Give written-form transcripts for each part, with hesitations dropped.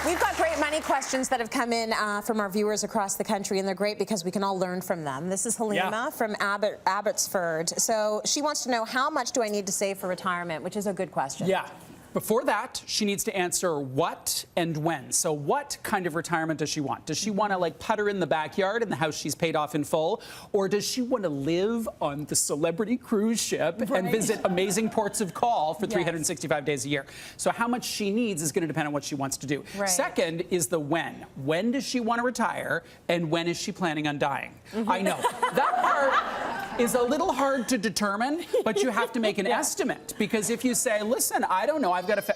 We've got great money questions that have come in from our viewers across the country, and they're great because we can all learn from them. This is Halima from Abbotsford. So she wants to know, how much do I need to save for retirement, which is a good question. Yeah. Before that, she needs to answer what and when. So what kind of retirement does she want? Does she want to like putter in the backyard in the house she's paid off in full? Or does she want to live on the Celebrity cruise ship and visit amazing ports of call for 365 days a year? So how much she needs is going to depend on what she wants to do. Second is the when. When does she want to retire, and when is she planning on dying? I know. That part is a little hard to determine, but you have to make an estimate. Because if you say, listen, I don't know,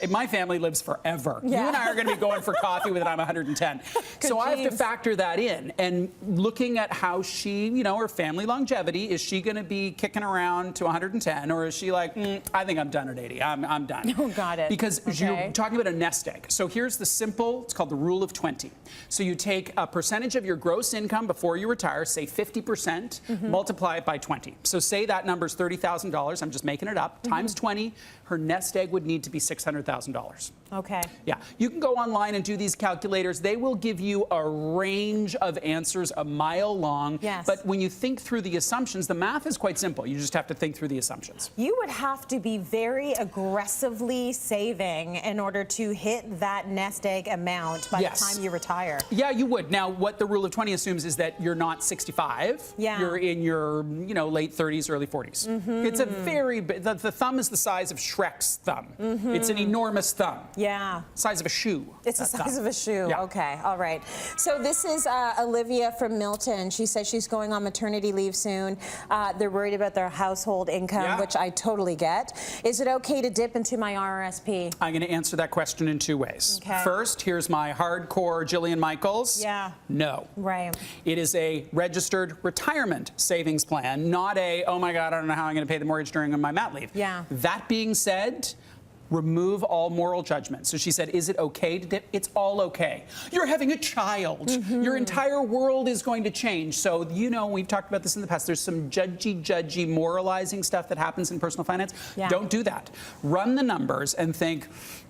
my family lives forever. You and I are going to be going for coffee when I'm 110. So I have to factor that in. And looking at how she, you know, her family longevity, is she going to be kicking around to 110, or is she like, I think I'm done at 80. I'm done. Oh, got it. Because you're talking about a nest egg. So here's the simple, it's called the rule of 20. So you take a percentage of your gross income before you retire, say 50%, multiply it by 20. So say that number's $30,000, I'm just making it up, times 20, her nest egg would need to be $600,000. Okay. Yeah. You can go online and do these calculators. They will give you a range of answers a mile long. Yes. But when you think through the assumptions, the math is quite simple. You just have to think through the assumptions. You would have to be very aggressively saving in order to hit that nest egg amount by the time you retire. Yeah, you would. Now, what the rule of 20 assumes is that you're not 65. Yeah. You're in your, late 30s, early 40s. It's a very big, the thumb is the size of Shrek's thumb. It's an enormous thumb. Yeah. Size of a shoe. It's the size of a shoe. Yeah. Okay. All right. So this is Olivia from Milton. She says she's going on maternity leave soon. They're worried about their household income, which I totally get. Is it okay to dip into my RRSP? I'm going to answer that question in two ways. Okay. First, here's my hardcore Jillian Michaels. Yeah. No. Right. It is a registered retirement savings plan, not a, oh my God, I don't know how I'm going to pay the mortgage during my mat leave. Yeah. That being said, remove all moral judgment. So she said, is it okay to dip? It's all okay. You're having a child. Your entire world is going to change. So, we've talked about this in the past. There's some judgy, moralizing stuff that happens in personal finance. Yeah. Don't do that. Run the numbers and think,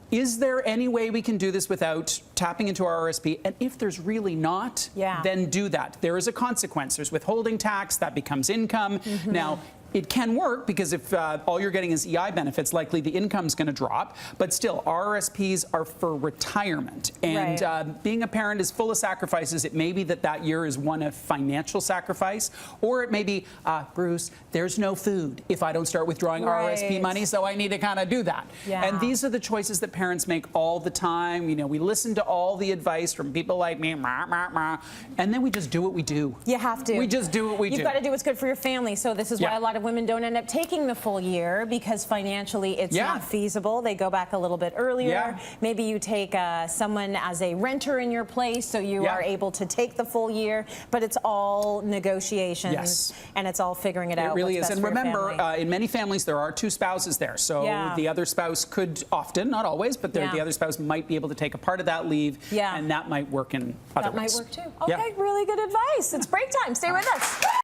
is there any way we can do this without tapping into our RSP? And if there's really not, then do that. There is a consequence. There's withholding tax. That becomes income. Now, it can work because if all you're getting is EI benefits, likely the income's going to drop. But still, RRSPs are for retirement. And being a parent is full of sacrifices. It may be that year is one of financial sacrifice, or it may be, Bruce, there's no food if I don't start withdrawing RRSP money, so I need to kind of do that. And these are the choices that parents make all the time. We listen to all the advice from people like me, and then we just do what we do. You have to. We just do what we do. You've got to do what's good for your family. So this is why a lot of women don't end up taking the full year, because financially it's not feasible. They go back a little bit earlier. Maybe you take someone as a renter in your place, so you are able to take the full year, but it's all negotiations and it's all figuring it out. It really is. And remember, in many families there are two spouses there, so the other spouse could often, not always, but the other spouse might be able to take a part of that leave, and that might work in other ways. That might work too. Okay, really good advice. It's break time. Stay with us.